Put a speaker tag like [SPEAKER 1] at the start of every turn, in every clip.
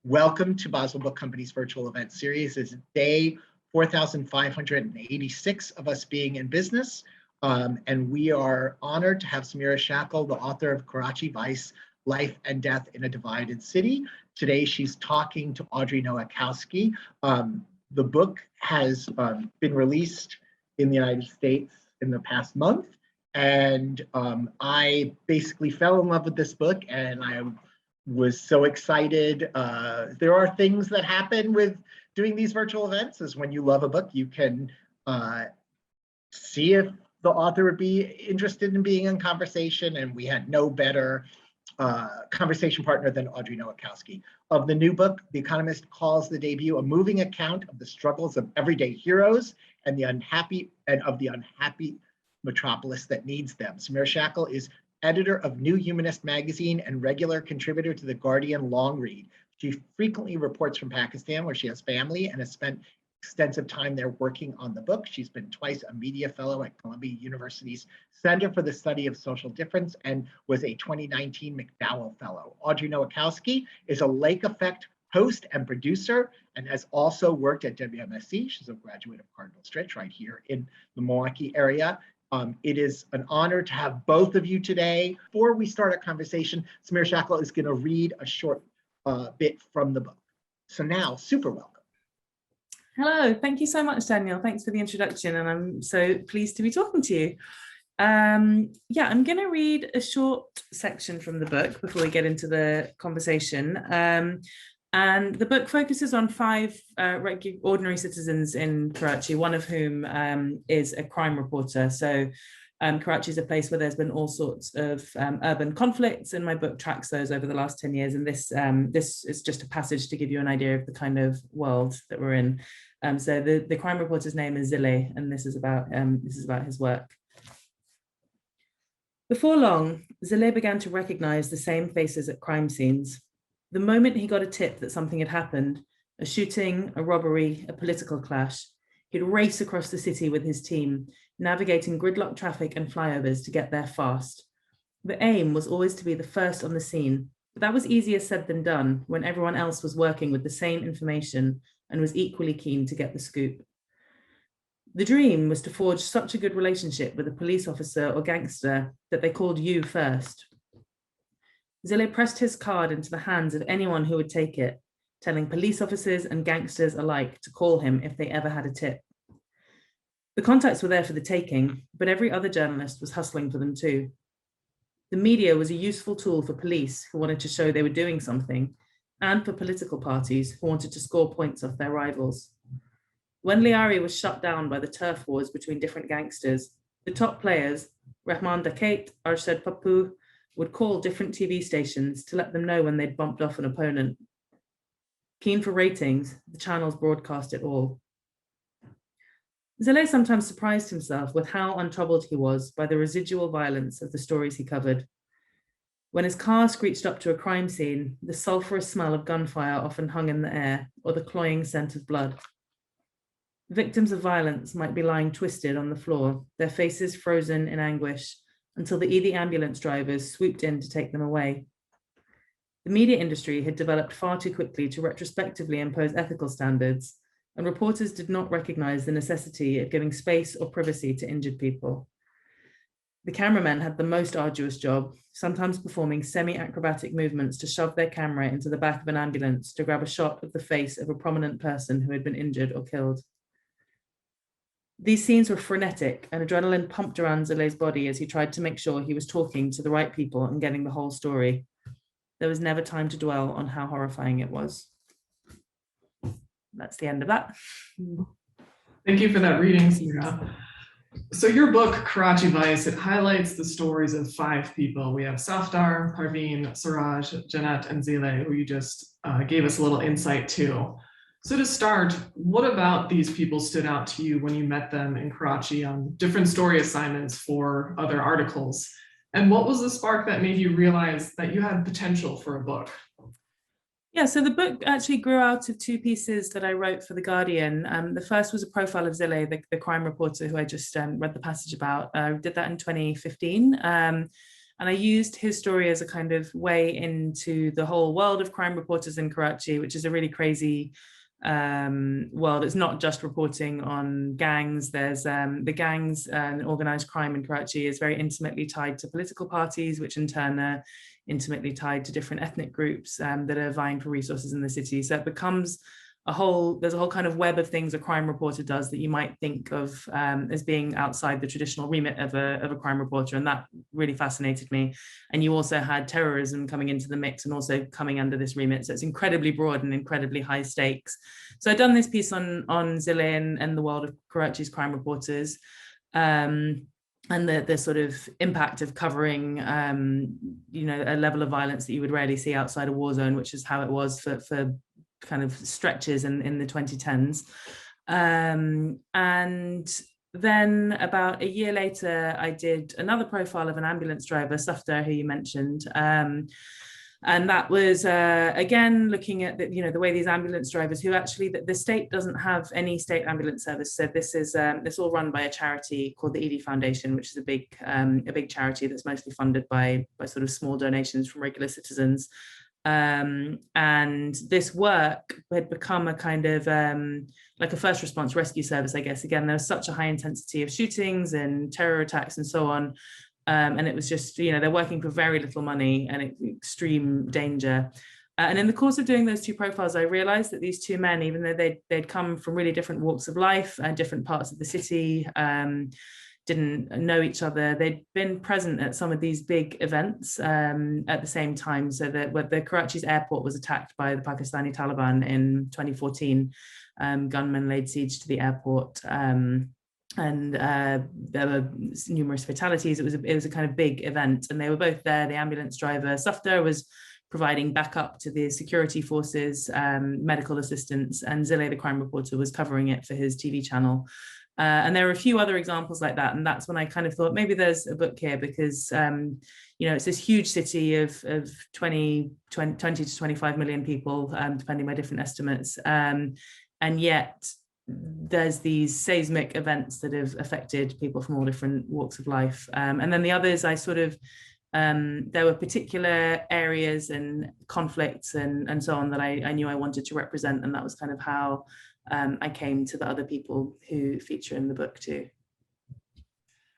[SPEAKER 1] Welcome to Boswell Book Company's virtual event series. It's day 4,586 of us being in business. And we are honored to have Samira Shackle, the author of Karachi Vice, Life and Death in a Divided City. Today, she's talking to Audrey Nowakowski. The book has been released in the United States in the past month. And I basically fell in love with this book, and I was so excited. There are things that happen with doing these virtual events, is when you love a book, you can see if the author would be interested in being in conversation, and we had no better conversation partner than Audrey Nowakowski. Of the new book, The Economist calls the debut a moving account of the struggles of everyday heroes and the unhappy metropolis that needs them. Samira Shackle is editor of New Humanist magazine and regular contributor to The Guardian long read. She frequently reports from Pakistan, where she has family, and has spent extensive time there working on the book. She's been twice a media fellow at Columbia University's Center for the Study of Social Difference and was a 2019 McDowell Fellow. Audrey Nowakowski is a Lake Effect host and producer and has also worked at WMSC. She's a graduate of Cardinal Stritch right here in the Milwaukee area. It is an honor to have both of you today. Before we start our conversation, Samira Shackle is going to read a short bit from the book. So now, super welcome.
[SPEAKER 2] Hello, thank you so much, Daniel. Thanks for the introduction, and I'm so pleased to be talking to you. I'm going to read a short section from the book before we get into the conversation. And the book focuses on 5 ordinary citizens in Karachi, one of whom is a crime reporter. So Karachi is a place where there's been all sorts of urban conflicts, and my book tracks those over the last 10 years. And this is just a passage to give you an idea of the kind of world that we're in. So the crime reporter's name is Zile, and this is about his work. Before long, Zile began to recognize the same faces at crime scenes. The moment he got a tip that something had happened, a shooting, a robbery, a political clash, he'd race across the city with his team, navigating gridlock traffic and flyovers to get there fast. The aim was always to be the first on the scene, but that was easier said than done when everyone else was working with the same information and was equally keen to get the scoop. The dream was to forge such a good relationship with a police officer or gangster that they called you first. Zile pressed his card into the hands of anyone who would take it, telling police officers and gangsters alike to call him if they ever had a tip. The contacts were there for the taking, but every other journalist was hustling for them too. The media was a useful tool for police who wanted to show they were doing something, and for political parties who wanted to score points off their rivals. When Liari was shut down by the turf wars between different gangsters, the top players, Rahman Dakait, Arshad Pappu, would call different TV stations to let them know when they'd bumped off an opponent. Keen for ratings, the channels broadcast it all. Zile sometimes surprised himself with how untroubled he was by the residual violence of the stories he covered. When his car screeched up to a crime scene, the sulfurous smell of gunfire often hung in the air, or the cloying scent of blood. Victims of violence might be lying twisted on the floor, their faces frozen in anguish, until the EID ambulance drivers swooped in to take them away. The media industry had developed far too quickly to retrospectively impose ethical standards, and reporters did not recognize the necessity of giving space or privacy to injured people. The cameramen had the most arduous job, sometimes performing semi-acrobatic movements to shove their camera into the back of an ambulance to grab a shot of the face of a prominent person who had been injured or killed. These scenes were frenetic, and adrenaline pumped around Zile's body as he tried to make sure he was talking to the right people and getting the whole story. There was never time to dwell on how horrifying it was. That's the end of that.
[SPEAKER 3] Thank you for that reading, Samira. So your book, Karachi Vice, it highlights the stories of 5 people. We have Safdar, Parveen, Suraj, Janet, and Zile, who you just gave us a little insight to. So to start, what about these people stood out to you when you met them in Karachi on different story assignments for other articles? And what was the spark that made you realize that you had potential for a book?
[SPEAKER 2] Yeah, so the book actually grew out of 2 pieces that I wrote for The Guardian. The first was a profile of Zile, the crime reporter who I just read the passage about. I did that in 2015. And I used his story as a kind of way into the whole world of crime reporters in Karachi, which is a really crazy world. It's not just reporting on gangs. There's the gangs and organized crime in Karachi is very intimately tied to political parties, which in turn are intimately tied to different ethnic groups that are vying for resources in the city. So it becomes there's a whole kind of web of things a crime reporter does that you might think of as being outside the traditional remit of a crime reporter, and that really fascinated me. And you also had terrorism coming into the mix and also coming under this remit, so it's incredibly broad and incredibly high stakes. So I've done this piece on Zilay and the world of Karachi's crime reporters, and the sort of impact of covering you know, a level of violence that you would rarely see outside a war zone, which is how it was for kind of stretches in the 2010s. And then about a year later, I did another profile of an ambulance driver, Safdar, who you mentioned. And that was, again, looking at the way these ambulance drivers, who actually, the state doesn't have any state ambulance service. So this is all run by a charity called the EID Foundation, which is a big charity that's mostly funded by sort of small donations from regular citizens. And this work had become a kind of like a first response rescue service, I guess. Again, there was such a high intensity of shootings and terror attacks and so on. And it was just, they're working for very little money and extreme danger. And in the course of doing those two profiles, I realized that these two men, even though they'd come from really different walks of life and different parts of the city, didn't know each other, they'd been present at some of these big events at the same time. So that when the Karachi's airport was attacked by the Pakistani Taliban in 2014, gunmen laid siege to the airport. And there were numerous fatalities. It was a kind of big event, and they were both there. The ambulance driver, Safdar, was providing backup to the security forces, medical assistance, and Zilay, the crime reporter, was covering it for his TV channel. And there are a few other examples like that. And that's when I kind of thought maybe there's a book here, because, it's this huge city of 20 to 25 million people, depending by different estimates. And yet there's these seismic events that have affected people from all different walks of life. And then the others, I sort of, there were particular areas and conflicts and so on that I knew I wanted to represent. And that was kind of how I came to the other people who feature in the book too.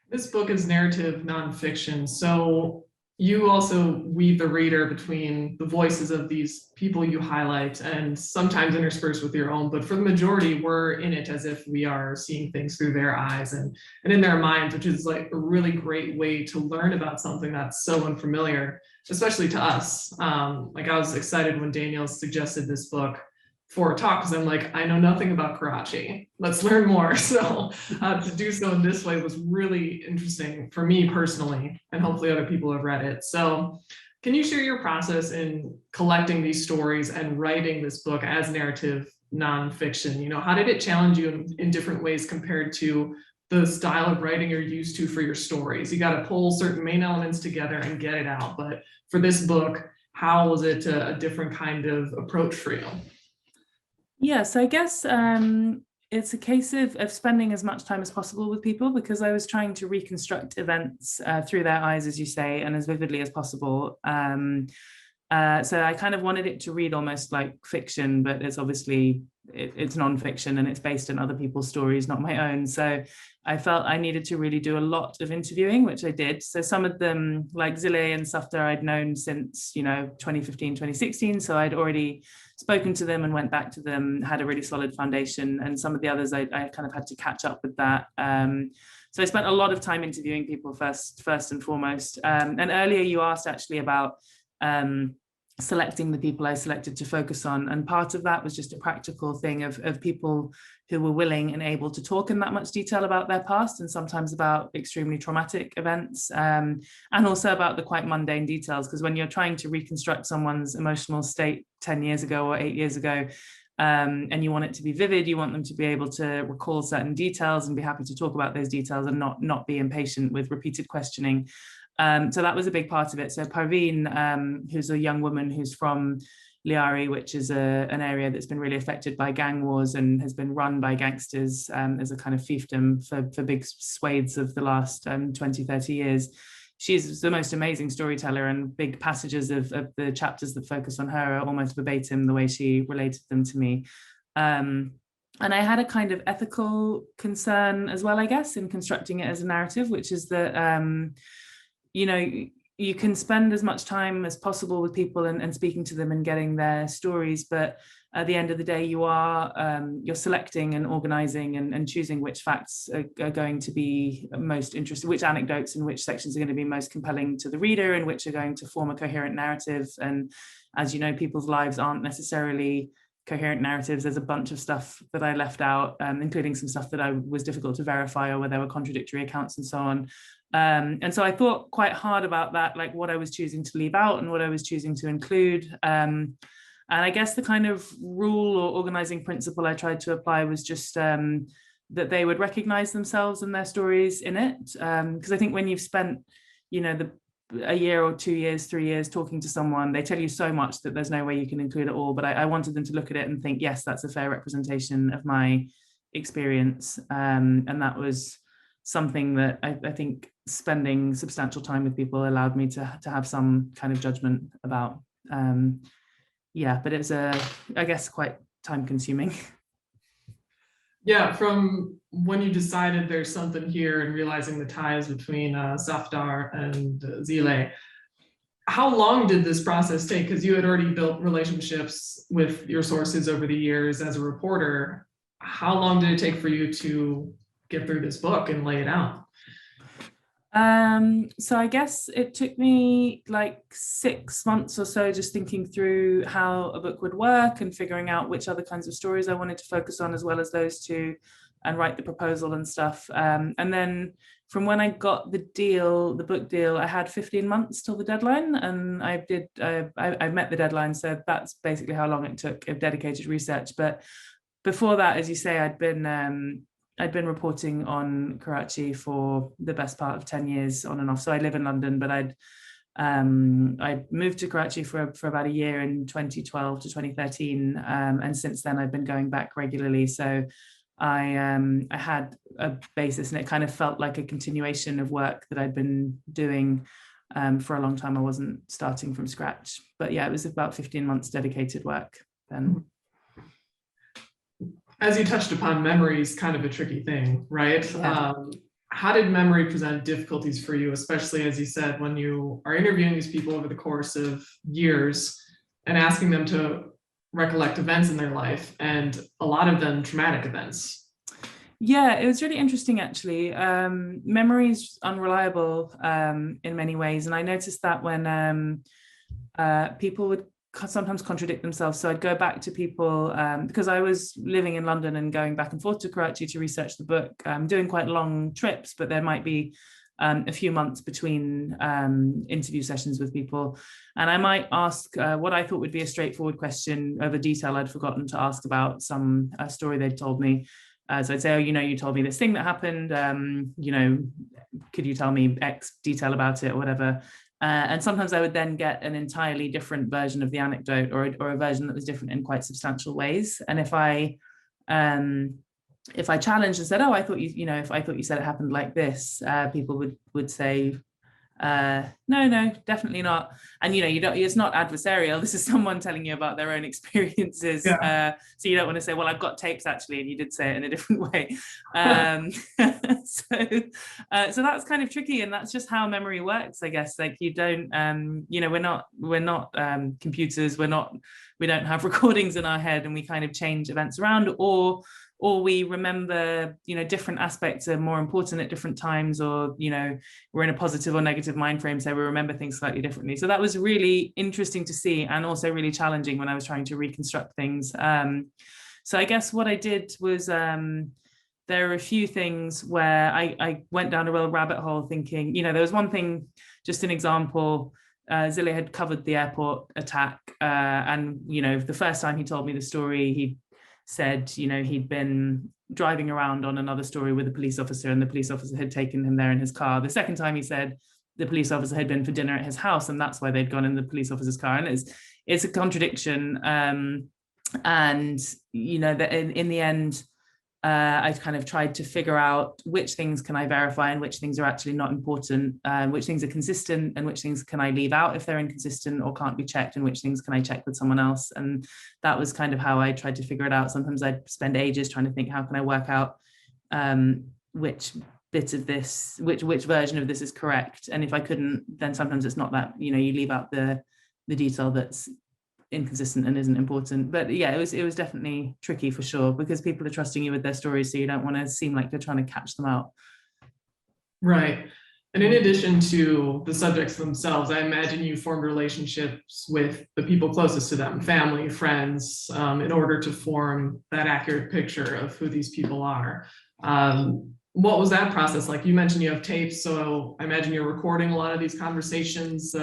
[SPEAKER 3] This book is narrative nonfiction, so you also weave the reader between the voices of these people you highlight and sometimes interspersed with your own, but for the majority, we're in it as if we are seeing things through their eyes and in their minds, which is like a really great way to learn about something that's so unfamiliar, especially to us. Like I was excited when Daniel suggested this book for a talk, because I'm like, I know nothing about Karachi. Let's learn more. So to do so in this way was really interesting for me personally, and hopefully other people have read it. So can you share your process in collecting these stories and writing this book as narrative nonfiction? How did it challenge you in different ways compared to the style of writing you're used to for your stories? You got to pull certain main elements together and get it out. But for this book, how was it a different kind of approach for you?
[SPEAKER 2] Yeah, so I guess it's a case of spending as much time as possible with people, because I was trying to reconstruct events through their eyes, as you say, and as vividly as possible. So I kind of wanted it to read almost like fiction, but it's obviously, it's nonfiction and it's based on other people's stories, not my own. So I felt I needed to really do a lot of interviewing, which I did. So some of them, like Zilay and Safdar, I'd known since, 2015, 2016. So I'd already spoken to them and went back to them, had a really solid foundation. And some of the others, I kind of had to catch up with that. So I spent a lot of time interviewing people first and foremost. And earlier you asked actually about selecting the people I selected to focus on. And part of that was just a practical thing of people who were willing and able to talk in that much detail about their past, and sometimes about extremely traumatic events, and also about the quite mundane details. Because when you're trying to reconstruct someone's emotional state 10 years ago or 8 years ago, and you want it to be vivid, you want them to be able to recall certain details and be happy to talk about those details and not be impatient with repeated questioning. So that was a big part of it. So Parveen, who's a young woman who's from Liari, which is an area that's been really affected by gang wars and has been run by gangsters as a kind of fiefdom for big swathes of the last 20, 30 years. she's the most amazing storyteller, and big passages of the chapters that focus on her are almost verbatim the way she related them to me. And I had a kind of ethical concern as well, I guess, in constructing it as a narrative, which is that, you know, you can spend as much time as possible with people and speaking to them and getting their stories, but at the end of the day, you're selecting and organizing and choosing which facts are going to be most interesting, which anecdotes and which sections are going to be most compelling to the reader, and which are going to form a coherent narrative. And as you know, people's lives aren't necessarily coherent narratives. There's a bunch of stuff that I left out, including some stuff that I was difficult to verify, or where there were contradictory accounts and so on. And so I thought quite hard about that, like what I was choosing to leave out and what I was choosing to include. And I guess the kind of rule or organizing principle I tried to apply was just that they would recognize themselves and their stories in it. Because I think when you've spent, you know, a year or 2 years, 3 years talking to someone, they tell you so much that there's no way you can include it all. But I wanted them to look at it and think, yes, that's a fair representation of my experience. And that was something that I think spending substantial time with people allowed me to have some kind of judgment about. Yeah, but it was I guess quite time consuming.
[SPEAKER 3] Yeah, from when you decided there's something here and realizing the ties between Safdar and Zile, how long did this process take? Because you had already built relationships with your sources over the years as a reporter. How long did it take for you to get through this book and lay it out?
[SPEAKER 2] So I guess it took me like 6 months or so, just thinking through how a book would work and figuring out which other kinds of stories I wanted to focus on, as well as those two, and write the proposal and stuff. And then from when I got the book deal, I had 15 months till the deadline, and I met the deadline. So that's basically how long it took of dedicated research. But before that, as you say, I'd been reporting on Karachi for the best part of 10 years on and off. So I live in London, but I moved to Karachi for about a year in 2012 to 2013. And since then I've been going back regularly. So I had a basis, and it kind of felt like a continuation of work that I'd been doing for a long time. I wasn't starting from scratch, but yeah, it was about 15 months dedicated work then.
[SPEAKER 3] As you touched upon, memory is kind of a tricky thing, right?
[SPEAKER 2] Yeah.
[SPEAKER 3] How did memory present difficulties for you, especially as you said, when you are interviewing these people over the course of years and asking them to recollect events in their life, and a lot of them traumatic events?
[SPEAKER 2] Yeah, it was really interesting, actually. Memory is unreliable in many ways. And I noticed that when people would sometimes contradict themselves. So I'd go back to people, because I was living in London and going back and forth to Karachi to research the book, doing quite long trips, but there might be a few months between interview sessions with people. And I might ask what I thought would be a straightforward question of a detail I'd forgotten to ask about some story they'd told me. So I'd say, oh, you know, you told me this thing that happened, you know, could you tell me X detail about it or whatever? And sometimes I would then get an entirely different version of the anecdote, or a version that was different in quite substantial ways. And if I challenged and said, oh, I thought if I thought you said it happened like this, people would say, no, definitely not. And it's not adversarial. This is someone telling you about their own experiences.
[SPEAKER 3] Yeah.
[SPEAKER 2] So you don't want to say, well, I've got tapes actually, and you did say it in a different way. So that's kind of tricky, and that's just how memory works, I guess. Like you don't, we're not computers. We don't have recordings in our head, and we kind of change events around, or we remember, different aspects are more important at different times, or, we're in a positive or negative mind frame, so we remember things slightly differently. So that was really interesting to see, and also really challenging when I was trying to reconstruct things. So I guess what I did was, there are a few things where I went down a real rabbit hole thinking, there was one thing, just an example, Zile had covered the airport attack. And, the first time he told me the story, he said, he'd been driving around on another story with a police officer, and the police officer had taken him there in his car. The second time he said the police officer had been for dinner at his house, and that's why they'd gone in the police officer's car. And it's a contradiction. And, that in the end, I kind of tried to figure out which things can I verify and which things are actually not important, which things are consistent and which things can I leave out if they're inconsistent or can't be checked, and which things can I check with someone else. And that was kind of how I tried to figure it out. Sometimes I'd spend ages trying to think, how can I work out which bit of this, which version of this is correct. And if I couldn't, then sometimes it's not that, you leave out the detail that's inconsistent and isn't important. But yeah, it was definitely tricky for sure, because people are trusting you with their stories, so you don't want to seem like you're trying to catch them out.
[SPEAKER 3] Right. And in addition to the subjects themselves, I imagine you formed relationships with the people closest to them, family, friends, in order to form that accurate picture of who these people are. What was that process like? You mentioned you have tapes, so I imagine you're recording a lot of these conversations.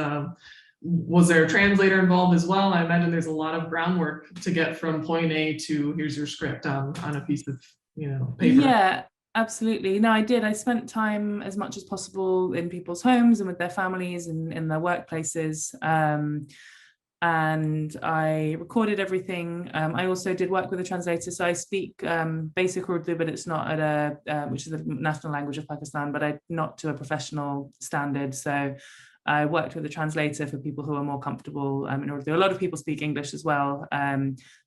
[SPEAKER 3] Was there a translator involved as well? I imagine there's a lot of groundwork to get from point A to here's your script on a piece of paper.
[SPEAKER 2] Yeah, absolutely. No, I did. I spent time as much as possible in people's homes and with their families and in their workplaces. And I recorded everything. I also did work with a translator. So I speak basic Urdu, but it's not at which is the national language of Pakistan, but not to a professional standard. So I worked with a translator for people who are more comfortable in Urdu. A lot of people speak English as well.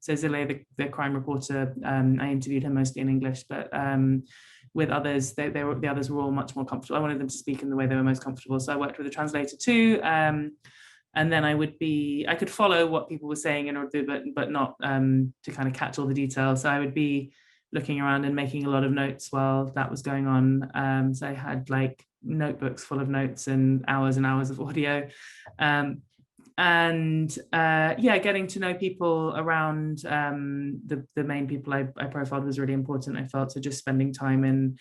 [SPEAKER 2] So Zile, the crime reporter, I interviewed him mostly in English, but with others, the others were all much more comfortable. I wanted them to speak in the way they were most comfortable. So I worked with a translator too. And then I could follow what people were saying in Urdu, but not to kind of catch all the details. So I would be looking around and making a lot of notes while that was going on. So I had like notebooks full of notes and hours of audio. Getting to know people around the main people I profiled was really important, I felt. So just spending time in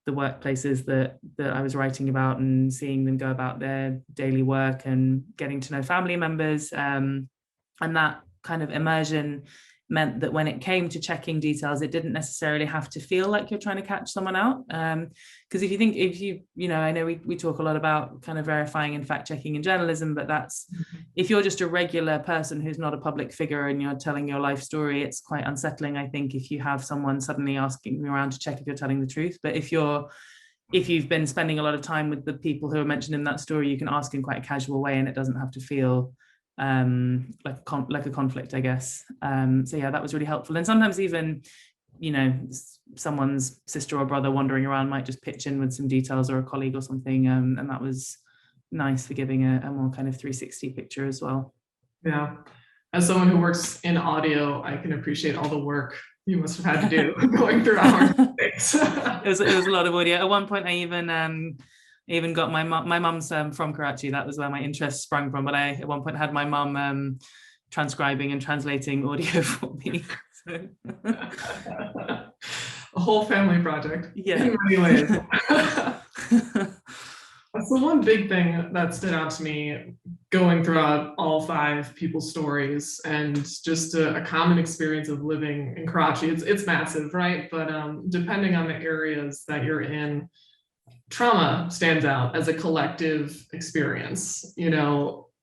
[SPEAKER 2] the workplaces that I was writing about and seeing them go about their daily work and getting to know family members. And that kind of immersion meant that when it came to checking details, it didn't necessarily have to feel like you're trying to catch someone out. Because I know we talk a lot about kind of verifying and fact checking in journalism, but that's, if you're just a regular person who's not a public figure and you're telling your life story, it's quite unsettling, I think, if you have someone suddenly asking you around to check if you're telling the truth. But if you've been spending a lot of time with the people who are mentioned in that story, you can ask in quite a casual way and it doesn't have to feel like a conflict, I guess. So yeah, that was really helpful. And sometimes even, someone's sister or brother wandering around might just pitch in with some details, or a colleague or something. And that was nice for giving a more kind of 360 picture as well.
[SPEAKER 3] Yeah. As someone who works in audio, I can appreciate all the work you must have had to do going through hours of things.
[SPEAKER 2] It was a lot of audio. At one point, I even got my mum's from Karachi. That was where my interest sprung from. But I at one point had my mum transcribing and translating audio for me. So.
[SPEAKER 3] A whole family project.
[SPEAKER 2] Yeah.
[SPEAKER 3] In many ways. So one big thing that stood out to me going throughout all 5 people's stories, and just a common experience of living in Karachi. It's massive, right? But depending on the areas that you're in, trauma stands out as a collective experience,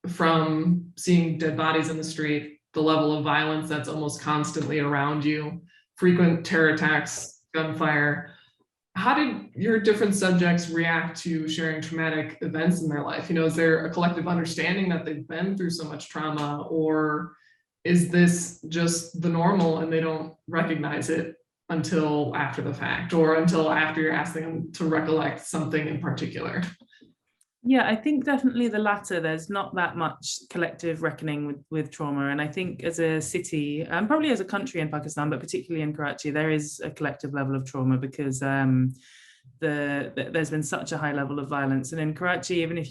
[SPEAKER 3] from seeing dead bodies in the street, the level of violence that's almost constantly around you, frequent terror attacks, gunfire. How did your different subjects react to sharing traumatic events in their life? Is there a collective understanding that they've been through so much trauma, or is this just the normal and they don't recognize it until after the fact, or until after you're asking them to recollect something in particular?
[SPEAKER 2] Yeah, I think definitely the latter. There's not that much collective reckoning with trauma. And I think as a city, and probably as a country in Pakistan, but particularly in Karachi, there is a collective level of trauma because there's been such a high level of violence. And in Karachi, even if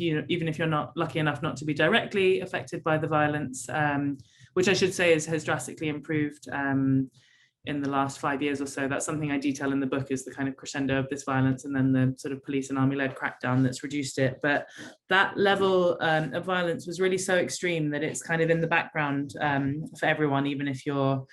[SPEAKER 2] you're not lucky enough not to be directly affected by the violence, which I should say has drastically improved in the last 5 years or so. That's something I detail in the book, is the kind of crescendo of this violence, and then the sort of police and army-led crackdown that's reduced it. But that level of violence was really so extreme that it's kind of in the background for everyone, even if you're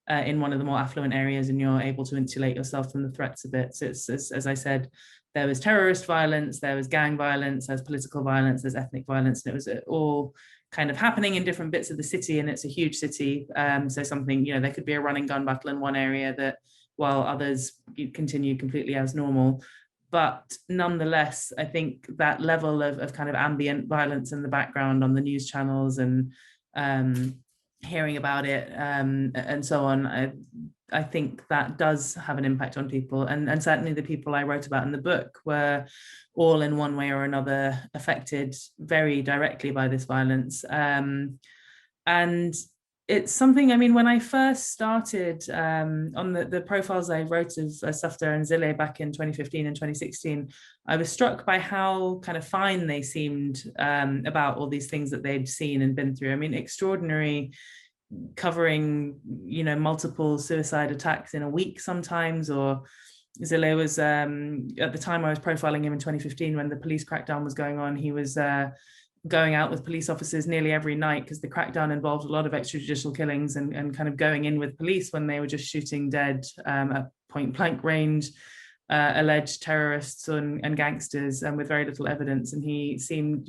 [SPEAKER 2] in one of the more affluent areas and you're able to insulate yourself from the threats a bit. So it's, as I said, there was terrorist violence, there was gang violence, there's political violence, there's ethnic violence, and it was all kind of happening in different bits of the city, and it's a huge city. So something, there could be a running gun battle in one area that while others continue completely as normal. But nonetheless, I think that level of kind of ambient violence in the background on the news channels and hearing about it and so on, I think that does have an impact on people. And certainly the people I wrote about in the book were all in one way or another affected very directly by this violence. And it's something, I mean, when I first started on the profiles I wrote of Safdar and Zile back in 2015 and 2016, I was struck by how kind of fine they seemed about all these things that they'd seen and been through. I mean, extraordinary, covering, you know, multiple suicide attacks in a week sometimes. Or Zile was, at the time I was profiling him in 2015 when the police crackdown was going on, he was going out with police officers nearly every night, because the crackdown involved a lot of extrajudicial killings, and kind of going in with police when they were just shooting dead at point blank range, alleged terrorists and gangsters, and with very little evidence. And he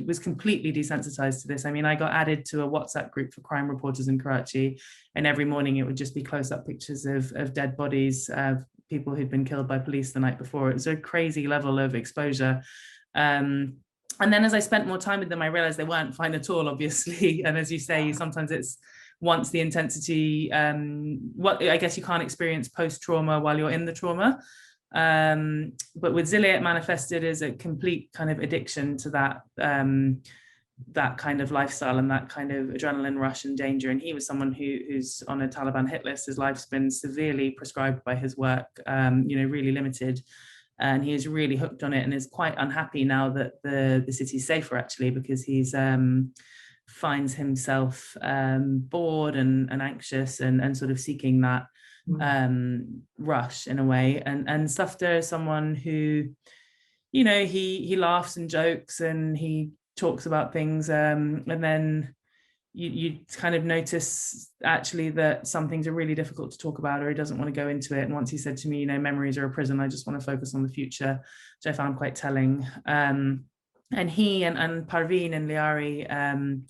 [SPEAKER 2] was completely desensitized to this. I mean, I got added to a WhatsApp group for crime reporters in Karachi, and every morning it would just be close-up pictures of dead bodies, of people who'd been killed by police the night before. It was a crazy level of exposure. And then as I spent more time with them, I realized they weren't fine at all, obviously. And as you say, sometimes it's once the intensity, what I guess you can't experience post-trauma while you're in the trauma. But with Zile, it manifested as a complete kind of addiction to that, that kind of lifestyle and that kind of adrenaline rush and danger. And he was someone who's on a Taliban hit list. His life's been severely prescribed by his work, you know, really limited. And he is really hooked on it and is quite unhappy now that the city's safer, actually, because he's finds himself bored and anxious and sort of seeking that rush in a way. And Safdar is someone who, you know, he laughs and jokes and he talks about things, and then you kind of notice actually that some things are really difficult to talk about, or he doesn't want to go into it. And once he said to me, you know, memories are a prison, I just want to focus on the future, which I found quite telling. And he and Parveen and Liari,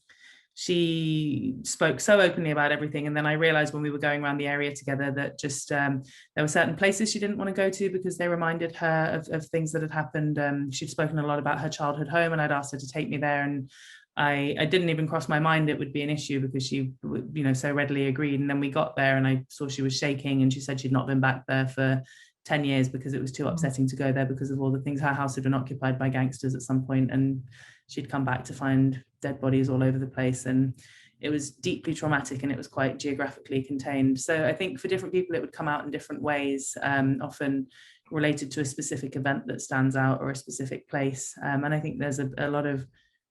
[SPEAKER 2] she spoke so openly about everything. And then I realized when we were going around the area together that just there were certain places she didn't want to go to because they reminded her of things that had happened. She'd spoken a lot about her childhood home, and I'd asked her to take me there, and I didn't even cross my mind it would be an issue because she, you know, so readily agreed. And then we got there and I saw she was shaking, and she said she'd not been back there for 10 years because it was too upsetting to go there because of all the things. Her house had been occupied by gangsters at some point, and she'd come back to find dead bodies all over the place. And it was deeply traumatic, and it was quite geographically contained. So I think for different people, it would come out in different ways, often related to a specific event that stands out or a specific place. And I think there's a lot of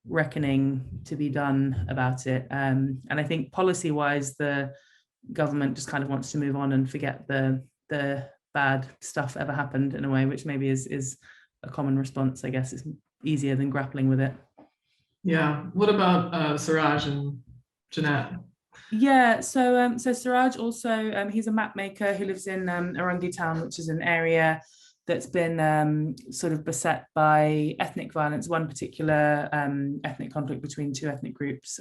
[SPEAKER 2] reckoning to be done about it. And I think policy-wise, the government just kind of wants to move on and forget the bad stuff ever happened in a way, which maybe is a common response. I guess it's easier than grappling with it.
[SPEAKER 3] Yeah. What about Siraj and Jeanette?
[SPEAKER 2] Yeah, so Siraj also, he's a map maker who lives in Arangi town, which is an area that's been sort of beset by ethnic violence, one particular ethnic conflict between two ethnic groups.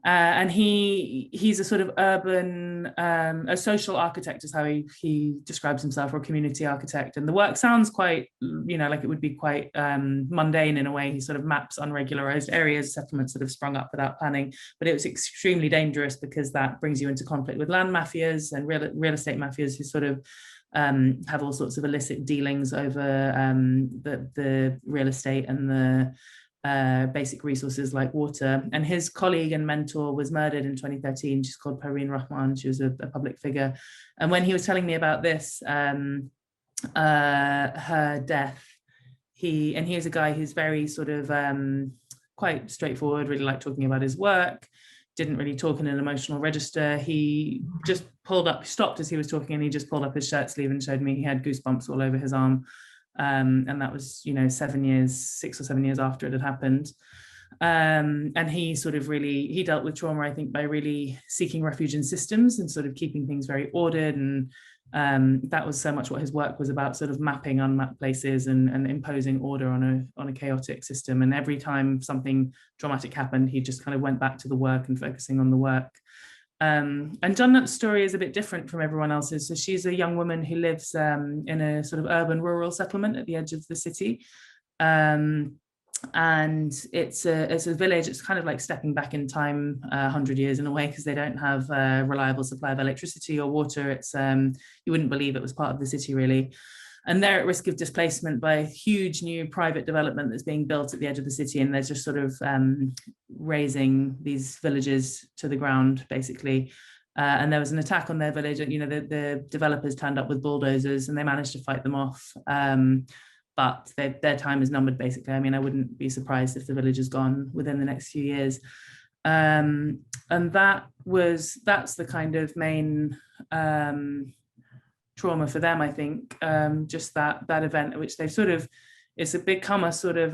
[SPEAKER 2] And he's a sort of urban, a social architect is how he describes himself, or a community architect. And the work sounds quite, you know, like it would be quite mundane in a way. He sort of maps unregularized areas, settlements that have sprung up without planning. But it was extremely dangerous because that brings you into conflict with land mafias and real estate mafias who sort of have all sorts of illicit dealings over the real estate and the basic resources like water. And his colleague and mentor was murdered in 2013. She's called Parveen Rahman. She was a public figure. And when he was telling me about this, her death, he is a guy who's very sort of quite straightforward, really liked talking about his work, didn't really talk in an emotional register. He just stopped as he was talking, and he just pulled up his shirt sleeve and showed me he had goosebumps all over his arm. And that was, you know, 6 or 7 years after it had happened. And he sort of he dealt with trauma, I think, by really seeking refuge in systems and sort of keeping things very ordered. And that was so much what his work was about, sort of mapping unmapped places and imposing order on a chaotic system. And every time something traumatic happened, he just kind of went back to the work and focusing on the work. And Jannat's story is a bit different from everyone else's. So she's a young woman who lives in a sort of urban rural settlement at the edge of the city. And it's a village. It's kind of like stepping back in time 100 years in a way, because they don't have a reliable supply of electricity or water. It's you wouldn't believe it was part of the city, really. And they're at risk of displacement by a huge new private development that's being built at the edge of the city, and they're just sort of razing these villages to the ground, basically. And there was an attack on their village, and the developers turned up with bulldozers, and they managed to fight them off. But their time is numbered, basically. I mean, I wouldn't be surprised if the village is gone within the next few years. And that's the kind of main trauma for them, I think. Just that event, which they've sort of, it's become a sort of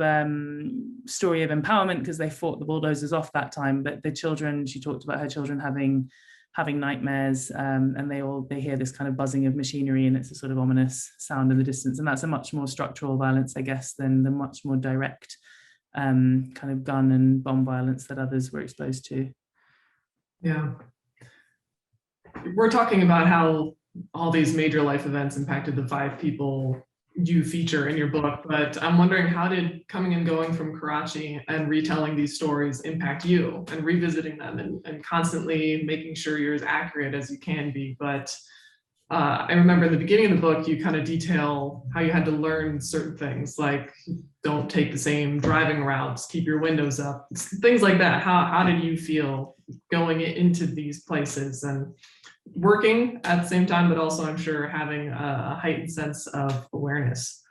[SPEAKER 2] story of empowerment, because they fought the bulldozers off that time. But the children, she talked about her children having nightmares, and they hear this kind of buzzing of machinery, and it's a sort of ominous sound in the distance. And that's a much more structural violence, I guess, than the much more direct kind of gun and bomb violence that others were exposed to.
[SPEAKER 3] Yeah. We're talking about how all these major life events impacted the 5 people you feature in your book, but I'm wondering, how did coming and going from Karachi and retelling these stories impact you, and revisiting them and constantly making sure you're as accurate as you can be? But I remember in the beginning of the book, you kind of detail how you had to learn certain things, like don't take the same driving routes, keep your windows up, things like that. How did you feel going into these places and working at the same time, but also, I'm sure, having a heightened sense of awareness?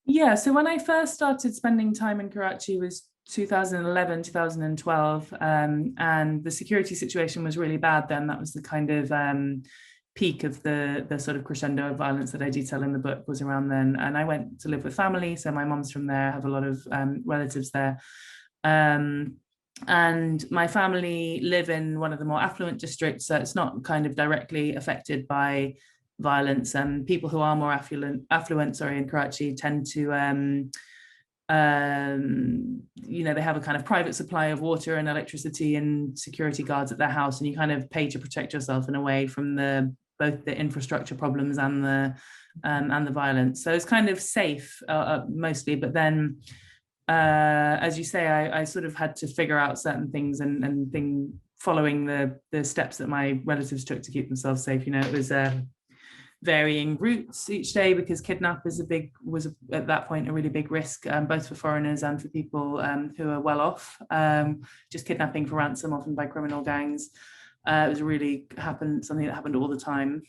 [SPEAKER 2] Yeah, so when I first started spending time in Karachi was 2011, 2012, and the security situation was really bad then. That was the kind of peak of the sort of crescendo of violence that I detail in the book, was around then. And I went to live with family, so my mom's from there, I have a lot of relatives there. And my family live in one of the more affluent districts, so it's not kind of directly affected by violence. And people who are more affluent in Karachi tend to, they have a kind of private supply of water and electricity and security guards at their house, and you kind of pay to protect yourself in a way from both the infrastructure problems and the violence. So it's kind of safe mostly, but then, as you say, I sort of had to figure out certain things and following the steps that my relatives took to keep themselves safe. It was varying routes each day, because kidnap was at that point a really big risk, both for foreigners and for people who are well off. Just kidnapping for ransom, often by criminal gangs. It was something that happened all the time.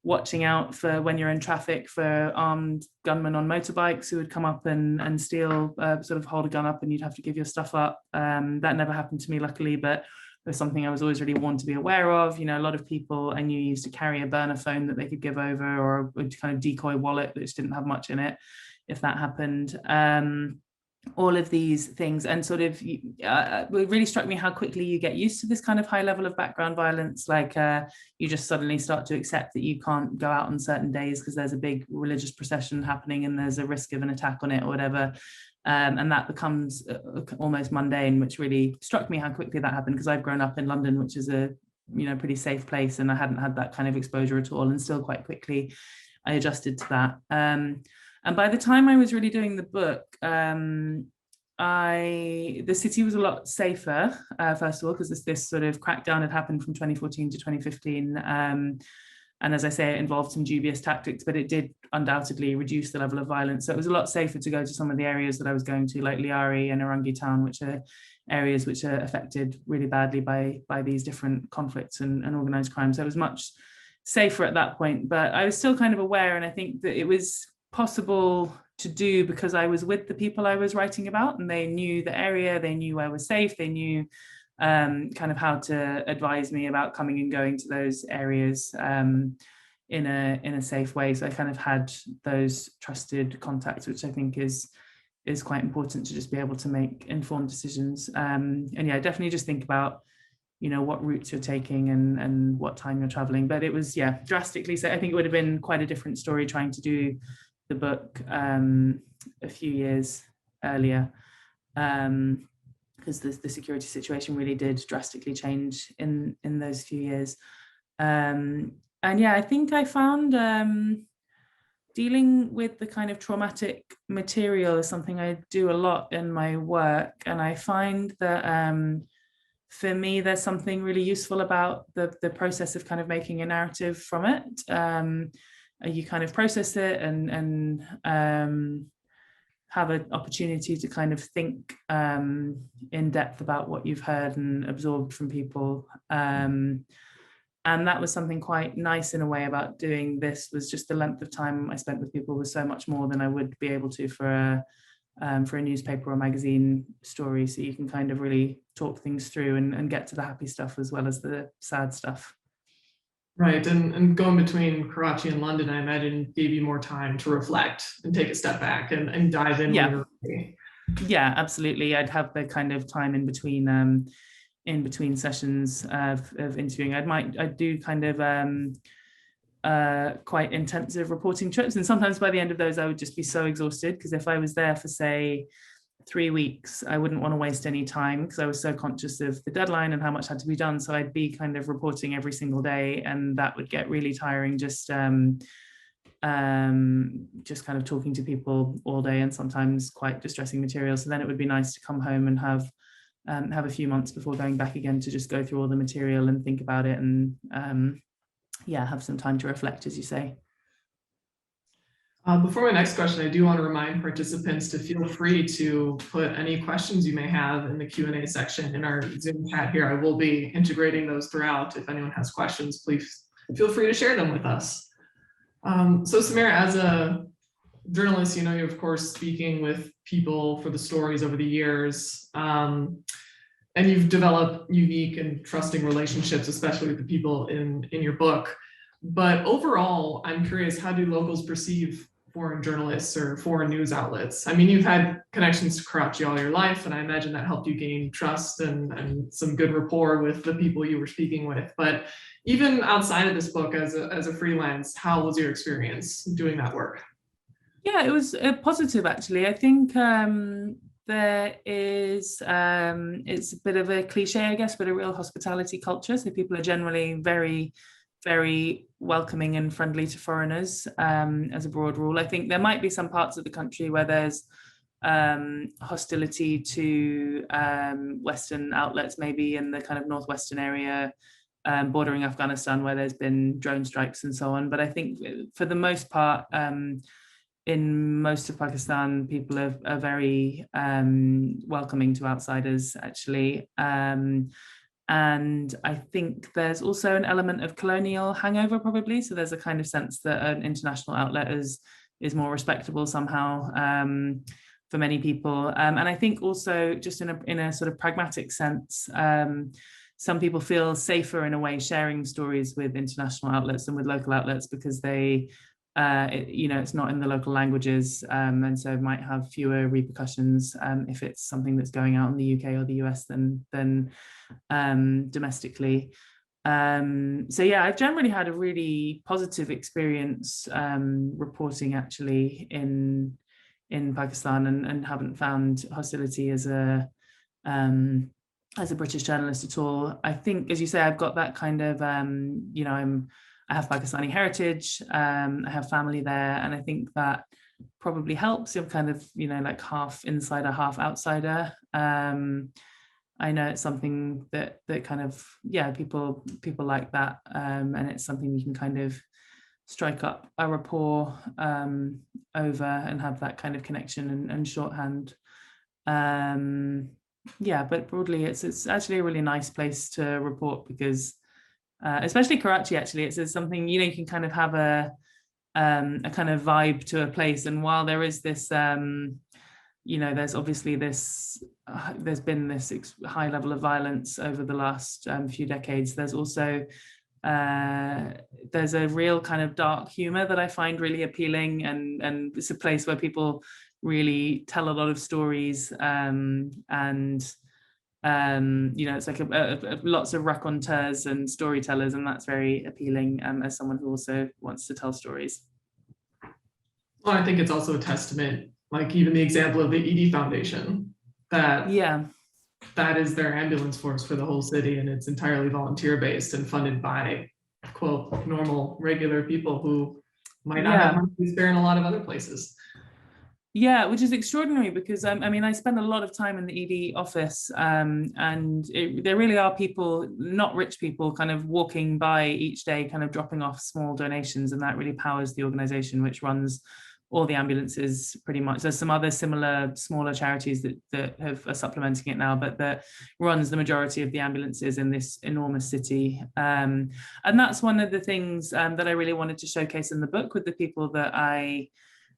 [SPEAKER 2] Watching out for, when you're in traffic, for armed gunmen on motorbikes who would come up and steal, sort of hold a gun up, and you'd have to give your stuff up. That never happened to me, luckily, but it was something I was always really warned to be aware of. A lot of people I knew used to carry a burner phone that they could give over, or a kind of decoy wallet which didn't have much in it, if that happened. All of these things, and sort of it really struck me how quickly you get used to this kind of high level of background violence. Like you just suddenly start to accept that you can't go out on certain days because there's a big religious procession happening and there's a risk of an attack on it or whatever, and that becomes almost mundane, which really struck me how quickly that happened, because I've grown up in London, which is a pretty safe place, and I hadn't had that kind of exposure at all, and still quite quickly I adjusted to that. And by the time I was really doing the book, the city was a lot safer, first of all, because this sort of crackdown had happened from 2014 to 2015. And as I say, it involved some dubious tactics, but it did undoubtedly reduce the level of violence. So it was a lot safer to go to some of the areas that I was going to, like Liari and Orangi Town, which are areas which are affected really badly by these different conflicts and organized crime. So it was much safer at that point, but I was still kind of aware, and I think that it was possible to do because I was with the people I was writing about, and they knew the area, they knew where was safe, they knew kind of how to advise me about coming and going to those areas in a safe way. So I kind of had those trusted contacts, which I think is quite important to just be able to make informed decisions. And yeah, definitely just think about what routes you're taking and what time you're traveling. But it was, yeah, drastically. So I think it would have been quite a different story trying to do the book a few years earlier, because because the security situation really did drastically change in those few years. And yeah, I think I found dealing with the kind of traumatic material is something I do a lot in my work. And I find that for me, there's something really useful about the process of kind of making a narrative from it. You kind of process it and have an opportunity to kind of think in depth about what you've heard and absorbed from people. And that was something quite nice in a way about doing this, was just the length of time I spent with people was so much more than I would be able to for a newspaper or magazine story. So you can kind of really talk things through and get to the happy stuff as well as the sad stuff.
[SPEAKER 3] Right, and going between Karachi and London, I imagine gave you more time to reflect and take a step back and dive in.
[SPEAKER 2] Yeah, yeah, absolutely. I'd have the kind of time in between sessions of interviewing. I'd do kind of quite intensive reporting trips, and sometimes by the end of those I would just be so exhausted, because if I was there for, say, 3 weeks, I wouldn't want to waste any time because I was so conscious of the deadline and how much had to be done. So I'd be kind of reporting every single day, and that would get really tiring, just kind of talking to people all day, and sometimes quite distressing material. So then it would be nice to come home and have a few months before going back again to just go through all the material and think about it, and yeah, have some time to reflect, as you say.
[SPEAKER 3] Before my next question, I do want to remind participants to feel free to put any questions you may have in the Q&A section in our Zoom chat here. I will be integrating those throughout. If anyone has questions, please feel free to share them with us. So Samira, as a journalist, you know, you're of course speaking with people for the stories over the years, and you've developed unique and trusting relationships, especially with the people in your book. But overall, I'm curious, how do locals perceive foreign journalists or foreign news outlets? I mean, you've had connections to Karachi all your life, and I imagine that helped you gain trust and some good rapport with the people you were speaking with. But even outside of this book, as a freelance, how was your experience doing that work?
[SPEAKER 2] Yeah, it was positive, actually. I think there is, it's a bit of a cliche, I guess, but a real hospitality culture. So people are generally very, very welcoming and friendly to foreigners, as a broad rule. I think there might be some parts of the country where there's hostility to Western outlets, maybe in the kind of northwestern area, bordering Afghanistan, where there's been drone strikes and so on. But I think for the most part, in most of Pakistan, people are very welcoming to outsiders, actually. And I think there's also an element of colonial hangover, probably. So there's a kind of sense that an international outlet is more respectable somehow for many people. And I think also, just in a sort of pragmatic sense, some people feel safer in a way sharing stories with international outlets than with local outlets, because they, it's not in the local languages, and so it might have fewer repercussions if it's something that's going out in the UK or the US than domestically. So yeah, I've generally had a really positive experience reporting, actually, in Pakistan, and haven't found hostility as a British journalist at all. I think, as you say, I've got that kind of I have Pakistani heritage, I have family there, and I think that probably helps. I'm kind of, like half insider, half outsider. I know it's something that kind of, yeah, people like that, and it's something you can kind of strike up a rapport over and have that kind of connection and shorthand. Yeah, but broadly, it's actually a really nice place to report, because especially Karachi, actually, it's something, you can kind of have a kind of vibe to a place. And while there is this, there's obviously this, there's been this high level of violence over the last few decades, there's also, there's a real kind of dark humor that I find really appealing. And it's a place where people really tell a lot of stories, it's like lots of raconteurs and storytellers, and that's very appealing as someone who also wants to tell stories.
[SPEAKER 3] Well, I think it's also a testament, like even the example of the EID Foundation, that that is their ambulance force for the whole city, and it's entirely volunteer based and funded by, quote, normal, regular people who might not have money to spare in a lot of other places.
[SPEAKER 2] Yeah, which is extraordinary because I mean, I spend a lot of time in the ED office, and there really are people, not rich people, kind of walking by each day, kind of dropping off small donations, and that really powers the organization, which runs all the ambulances pretty much. There's some other similar smaller charities that are supplementing it now, but that runs the majority of the ambulances in this enormous city. And that's one of the things that I really wanted to showcase in the book with the people that I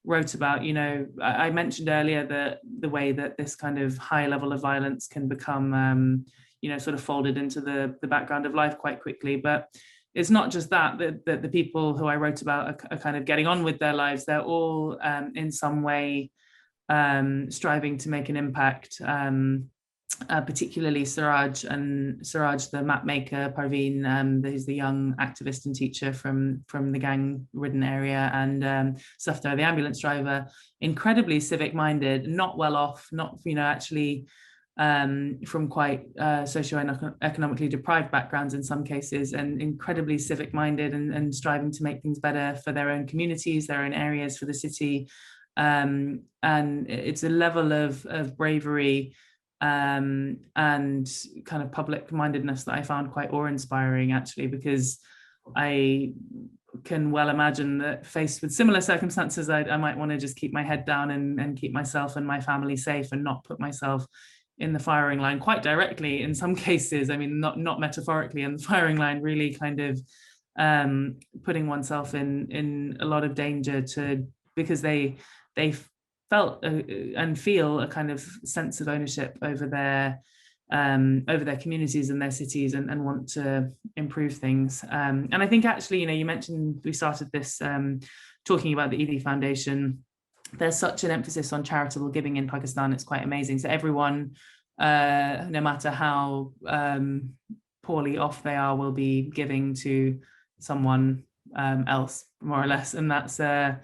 [SPEAKER 2] wrote about. You know, I mentioned earlier that the way that this kind of high level of violence can become, you know, sort of folded into the background of life quite quickly. But it's not just that the people who I wrote about are kind of getting on with their lives. They're all in some way striving to make an impact. Particularly Siraj, the map maker, Parveen, who's the young activist and teacher from the gang-ridden area, and Safdar, the ambulance driver, incredibly civic-minded, not well off, not, you know, actually from quite socio-economically deprived backgrounds in some cases, and incredibly civic-minded and striving to make things better for their own communities, their own areas, for the city. And it's a level of bravery and kind of public mindedness that I found quite awe-inspiring, actually, because I can well imagine that faced with similar circumstances, I might want to just keep my head down and keep myself and my family safe and not put myself in the firing line quite directly in some cases. I mean, not metaphorically in the firing line, really kind of putting oneself in a lot of danger because they felt and feel a kind of sense of ownership over their communities and their cities, and want to improve things. And I think actually, you know, you mentioned we started this talking about the EID Foundation. There's such an emphasis on charitable giving in Pakistan. It's quite amazing. So everyone, no matter how poorly off they are, will be giving to someone else, more or less. And that's, I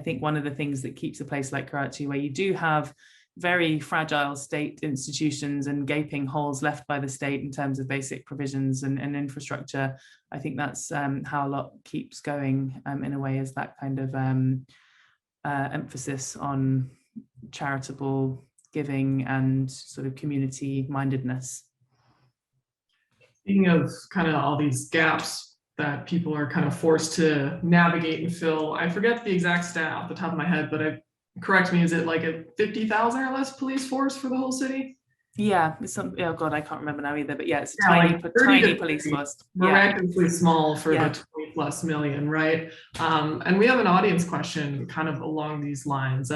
[SPEAKER 2] think, one of the things that keeps a place like Karachi, where you do have very fragile state institutions and gaping holes left by the state in terms of basic provisions and infrastructure. I think that's how a lot keeps going, in a way, is that kind of emphasis on charitable giving and sort of community mindedness.
[SPEAKER 3] Speaking of kind of all these gaps that people are kind of forced to navigate and fill, I forget the exact stat off the top of my head, but correct me, is it like a 50,000 or less police force for the whole city?
[SPEAKER 2] Yeah, oh God, I can't remember now either, but yeah, it's a tiny police force.
[SPEAKER 3] Miraculously small for the 20+ million, right? And we have an audience question kind of along these lines.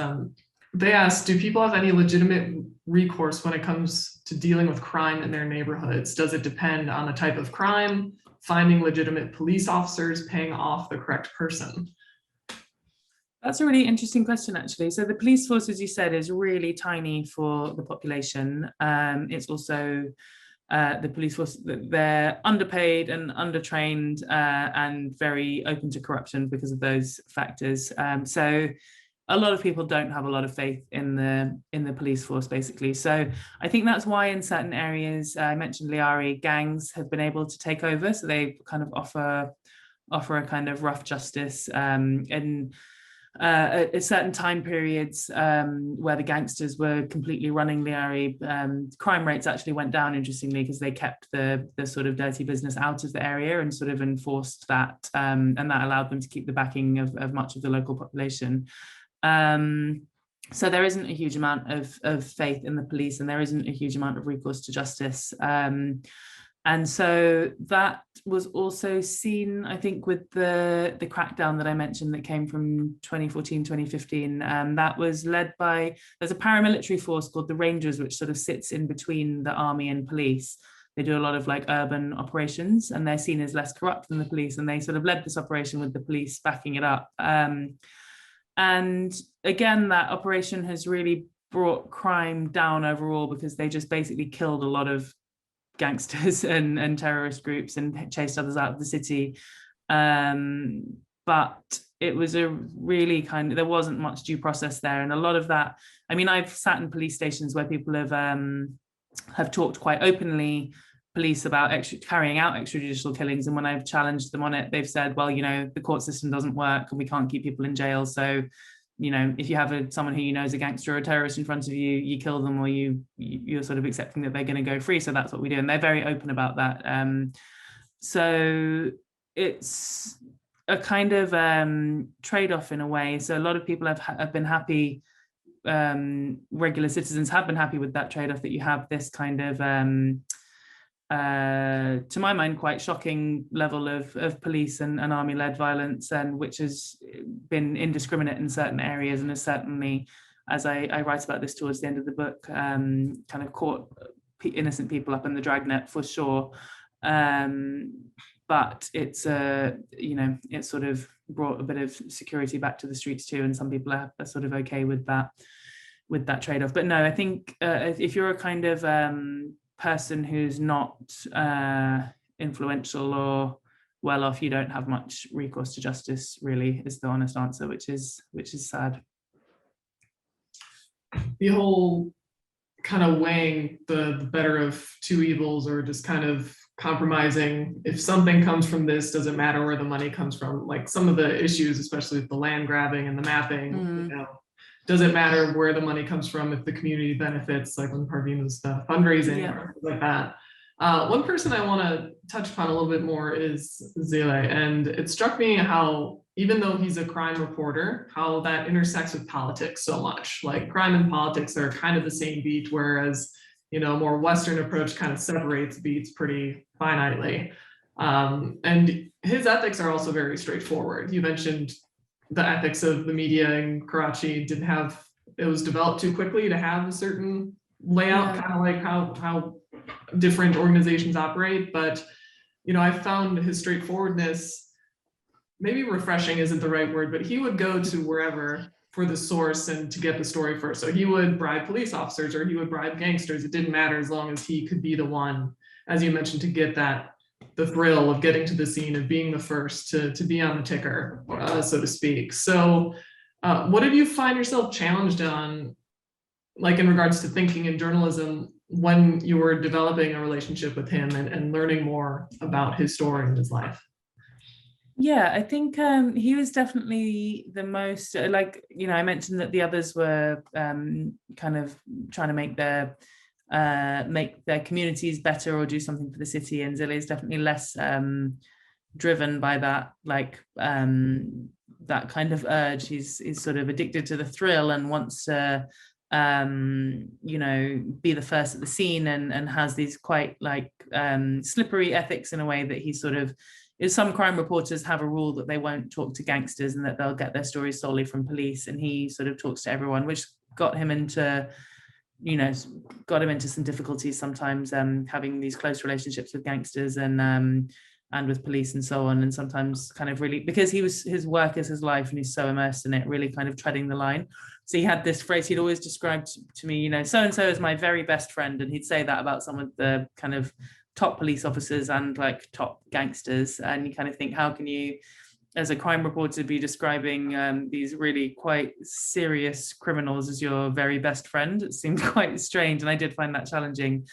[SPEAKER 3] They asked, do people have any legitimate recourse when it comes to dealing with crime in their neighborhoods? Does it depend on the type of crime, finding legitimate police officers, paying off the correct person?
[SPEAKER 2] That's a really interesting question, actually. So the police force, as you said, is really tiny for the population. It's also the police force, they're underpaid and undertrained and very open to corruption because of those factors. So a lot of people don't have a lot of faith in the police force, basically. So I think that's why in certain areas, I mentioned Liari, gangs have been able to take over. So they kind of offer a kind of rough justice at certain time periods where the gangsters were completely running Liari. Crime rates actually went down, interestingly, because they kept the sort of dirty business out of the area and sort of enforced that, and that allowed them to keep the backing of much of the local population. So there isn't a huge amount of faith in the police, and there isn't a huge amount of recourse to justice. And so that was also seen, I think, with the crackdown that I mentioned that came from 2014, 2015. That was led by, there's a paramilitary force called the Rangers, which sort of sits in between the army and police. They do a lot of like urban operations, and they're seen as less corrupt than the police. And they sort of led this operation with the police backing it up. And again, that operation has really brought crime down overall, because they just basically killed a lot of gangsters and terrorist groups and chased others out of the city. But it was a really there wasn't much due process there. And a lot of that, I mean, I've sat in police stations where people have have talked quite openly, police, about carrying out extrajudicial killings. And when I've challenged them on it, they've said, well, the court system doesn't work and we can't keep people in jail. So, if you have someone who you know is a gangster or a terrorist in front of you, you kill them, or you're sort of accepting that they're going to go free. So that's what we do. And they're very open about that. So it's a kind of trade-off in a way. So a lot of people have been happy, regular citizens have been happy with that trade-off, that you have this kind of, to my mind, quite shocking level of police and army-led violence, and which has been indiscriminate in certain areas, and has certainly, as I write about this towards the end of the book, kind of caught innocent people up in the dragnet for sure. But it's it's sort of brought a bit of security back to the streets too, and some people are sort of okay with that trade-off. But no, I think if you're a kind of person who's not influential or well off, you don't have much recourse to justice, really, is the honest answer, which is sad.
[SPEAKER 3] The whole kind of weighing the better of two evils, or just kind of compromising, if something comes from this, does it matter where the money comes from? Like some of the issues, especially with the land grabbing and the mapping, does it matter where the money comes from if the community benefits, like when Parveen was fundraising or like that. One person I want to touch upon a little bit more is Zile, and it struck me how, even though he's a crime reporter, how that intersects with politics so much. Like crime and politics are kind of the same beat, whereas a more Western approach kind of separates beats pretty finitely. And his ethics are also very straightforward. You mentioned the ethics of the media in Karachi it was developed too quickly to have a certain layout, kind of like how different organizations operate. But, I found his straightforwardness, maybe refreshing isn't the right word, but he would go to wherever for the source and to get the story first. So he would bribe police officers, or he would bribe gangsters. It didn't matter, as long as he could be the one, as you mentioned, to get the thrill of getting to the scene, of being the first to be on the ticker, so to speak. So what did you find yourself challenged on, like in regards to thinking in journalism, when you were developing a relationship with him and learning more about his story and his life?
[SPEAKER 2] Yeah, I think he was definitely the most, I mentioned that the others were kind of trying to make their communities better or do something for the city, and Zile is definitely less driven by that, that kind of urge. He's sort of addicted to the thrill and wants to be the first at the scene, and has these quite slippery ethics in a way, that he sort of some crime reporters have a rule that they won't talk to gangsters and that they'll get their stories solely from police, and he sort of talks to everyone, which got him into some difficulties sometimes, having these close relationships with gangsters and with police and so on, and sometimes kind of really, because his work is his life and he's so immersed in it, really kind of treading the line. So he had this phrase he'd always described to me, so-and-so is my very best friend, and he'd say that about some of the kind of top police officers and top gangsters. And you kind of think, how can you, as a crime reporter, be describing these really quite serious criminals as your very best friend? It seemed quite strange, and I did find that challenging.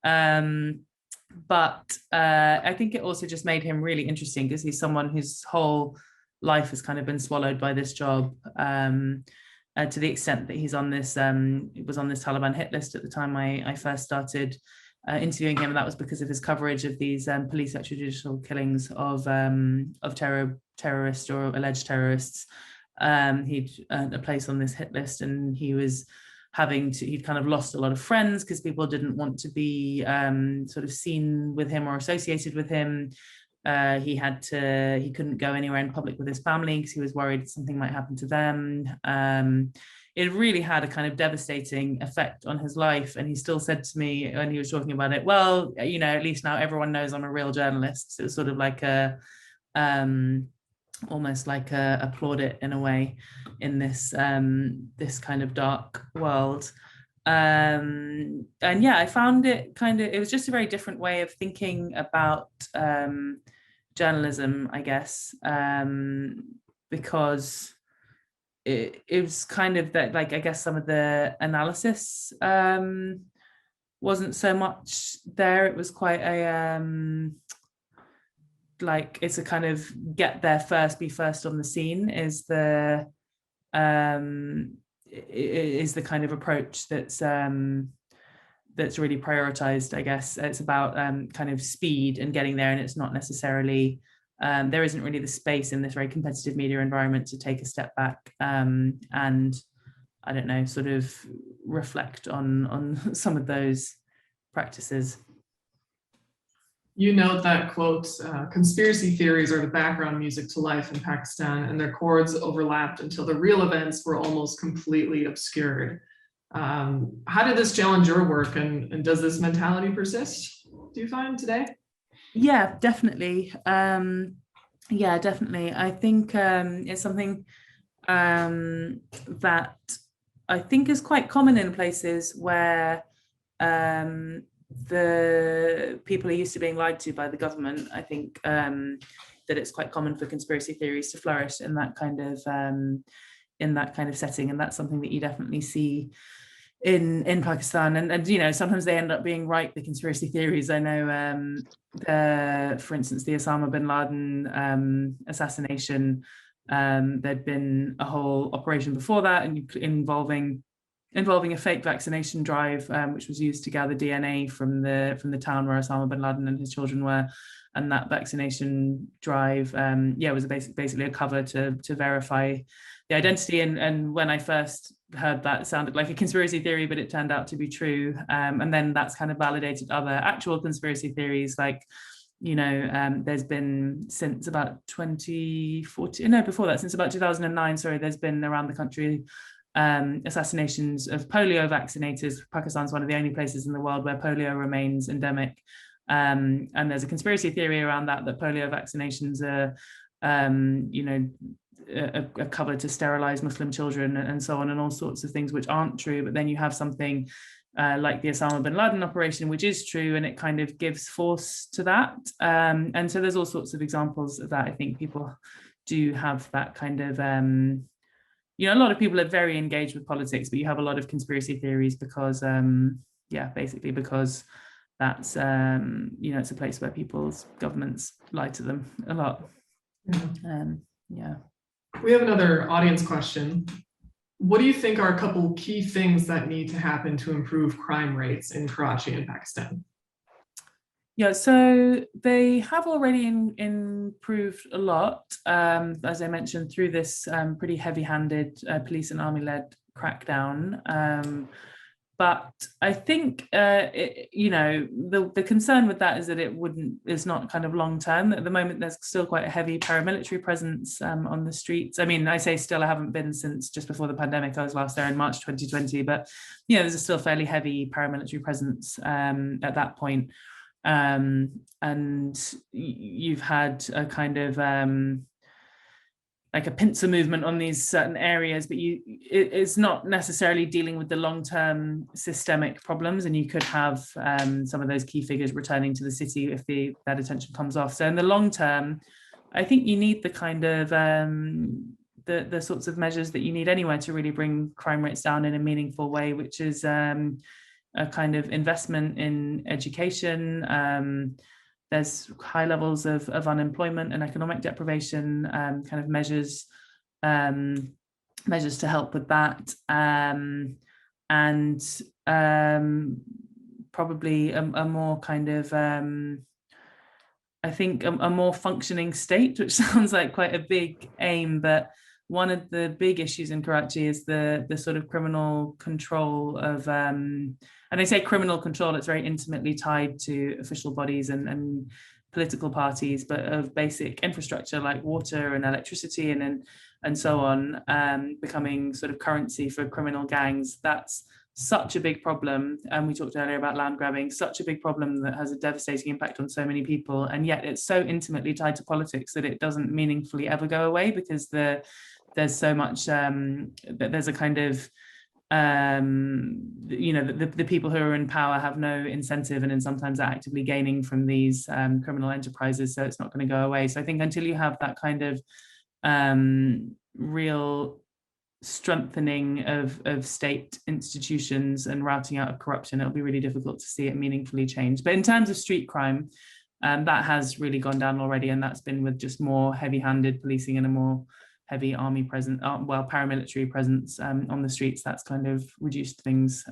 [SPEAKER 2] But I think it also just made him really interesting, because he's someone whose whole life has kind of been swallowed by this job, to the extent that he's on this, was on this Taliban hit list at the time I first started interviewing him, and that was because of his coverage of these police extrajudicial killings of terrorists or alleged terrorists. He'd earned a place on this hit list, and he'd kind of lost a lot of friends because people didn't want to be sort of seen with him or associated with him. He couldn't go anywhere in public with his family because he was worried something might happen to them. It really had a kind of devastating effect on his life. And he still said to me when he was talking about it, well, at least now everyone knows I'm a real journalist. So it was sort of like almost like a plaudit in a way in this kind of dark world. And yeah, I found it it was just a very different way of thinking about journalism, I guess, because it was kind of that, I guess some of the analysis wasn't so much there. It was quite a like, it's a kind of get there first, be first on the scene is the kind of approach that's really prioritized, I guess. It's about kind of speed and getting there, and it's not necessarily there isn't really the space in this very competitive media environment to take a step back and I don't know, sort of reflect on some of those practices.
[SPEAKER 3] You note that, quote, conspiracy theories are the background music to life in Pakistan, and their chords overlapped until the real events were almost completely obscured. How did this challenge your work, and does this mentality persist, do you find, today?
[SPEAKER 2] Yeah, definitely. Yeah, definitely. I think it's something that I think is quite common in places where the people are used to being lied to by the government. I think that it's quite common for conspiracy theories to flourish in that kind of setting, and that's something that you definitely see in Pakistan. And you know, sometimes they end up being right, the conspiracy theories. I know for instance, the Osama bin Laden assassination, there'd been a whole operation before that and involving a fake vaccination drive, which was used to gather DNA from the town where Osama bin Laden and his children were. And that vaccination drive, was basically a cover to verify the identity. And when I first heard that, it sounded like a conspiracy theory, but it turned out to be true. And then that's kind of validated other actual conspiracy theories, like, you know, there's been since about 2014, no, before that, since about 2009, sorry, there's been around the country assassinations of polio vaccinators. Pakistan's one of the only places in the world where polio remains endemic. And there's a conspiracy theory around that polio vaccinations are, a cover to sterilize Muslim children and so on, and all sorts of things which aren't true. But then you have something like the Osama bin Laden operation, which is true, and it kind of gives force to that. And so there's all sorts of examples of that. I think people do have that kind of, a lot of people are very engaged with politics, but you have a lot of conspiracy theories because, basically because that's, it's a place where people's governments lie to them a lot.
[SPEAKER 3] Yeah. We have another audience question. What do you think are a couple key things that need to happen to improve crime rates in Karachi and Pakistan?
[SPEAKER 2] Yeah, so they have already improved a lot, as I mentioned, through this pretty heavy-handed police and army-led crackdown. But I think, the concern with that is that it's not kind of long-term. At the moment, there's still quite a heavy paramilitary presence on the streets. I mean, I say still, I haven't been since just before the pandemic. I was last there in March 2020, but, there's a still fairly heavy paramilitary presence at that point. And you've had a kind of like a pincer movement on these certain areas, but it's not necessarily dealing with the long-term systemic problems, and you could have some of those key figures returning to the city if that attention comes off. So in the long term, I think you need the kind of the sorts of measures that you need anywhere to really bring crime rates down in a meaningful way, which is a kind of investment in education. There's high levels of unemployment and economic deprivation, kind of measures to help with that, and probably a more kind of, I think, a more functioning state, which sounds like quite a big aim, but one of the big issues in Karachi is the sort of criminal control of, and I say criminal control, it's very intimately tied to official bodies and political parties, but of basic infrastructure like water and electricity and so on, becoming sort of currency for criminal gangs. That's such a big problem. And we talked earlier about land grabbing, such a big problem that has a devastating impact on so many people. And yet it's so intimately tied to politics that it doesn't meaningfully ever go away, because there's so much, there's a kind of, the people who are in power have no incentive, and then sometimes are actively gaining from these criminal enterprises, so it's not going to go away. So I think until you have that kind of real strengthening of state institutions and routing out of corruption, it'll be really difficult to see it meaningfully change. But in terms of street crime, that has really gone down already, and that's been with just more heavy-handed policing and a more heavy army presence, paramilitary presence on the streets. That's kind of reduced things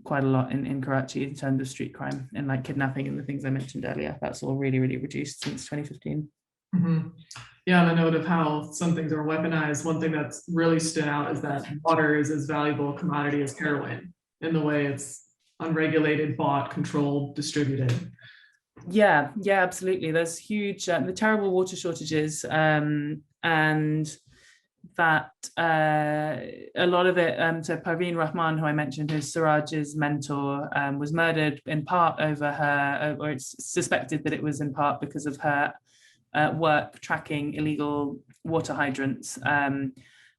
[SPEAKER 2] quite a lot in Karachi in terms of street crime, and like kidnapping and the things I mentioned earlier. That's all really, really reduced since 2015.
[SPEAKER 3] Mm-hmm. Yeah, on the note of how some things are weaponized, one thing that's really stood out is that water is as valuable a commodity as heroin in the way it's unregulated, bought, controlled, distributed.
[SPEAKER 2] Yeah, absolutely. There's huge, the terrible water shortages, and that a lot of it, so Parveen Rahman, who I mentioned, who's Siraj's mentor, was murdered in part over her, or it's suspected that it was in part because of her work tracking illegal water hydrants,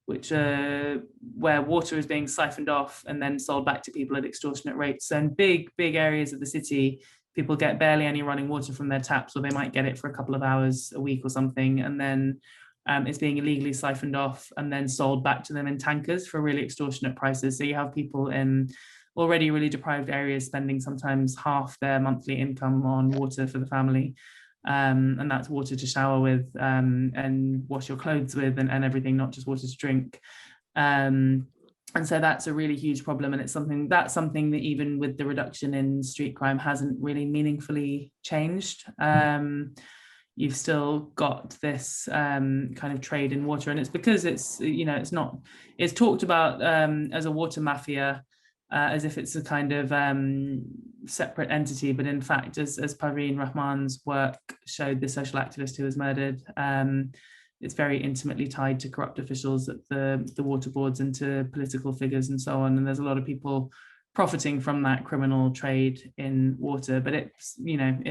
[SPEAKER 2] which where water is being siphoned off and then sold back to people at extortionate rates. So in big areas of the city, people get barely any running water from their taps, or they might get it for a couple of hours a week or something, and then it's being illegally siphoned off and then sold back to them in tankers for really extortionate prices. So you have people in already really deprived areas spending sometimes half their monthly income on water for the family. And that's water to shower with and wash your clothes with and everything, not just water to drink. And so that's a really huge problem, and it's something that even with the reduction in street crime hasn't really meaningfully changed. You've still got this kind of trade in water, and it's because it's talked about as a water mafia, as if it's a kind of separate entity, but in fact, as Parveen Rahman's work showed, the social activist who was murdered, it's very intimately tied to corrupt officials at the water boards and to political figures and so on. And there's a lot of people profiting from that criminal trade in water, but it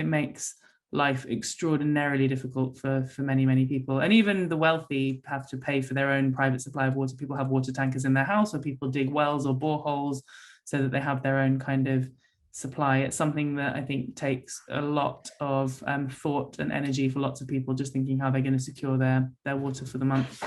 [SPEAKER 2] makes life extraordinarily difficult for many people. And even the wealthy have to pay for their own private supply of water. People have water tankers in their house, or people dig wells or boreholes so that they have their own kind of supply. It's something that I think takes a lot of thought and energy for lots of people, just thinking how they're going to secure their water for the month.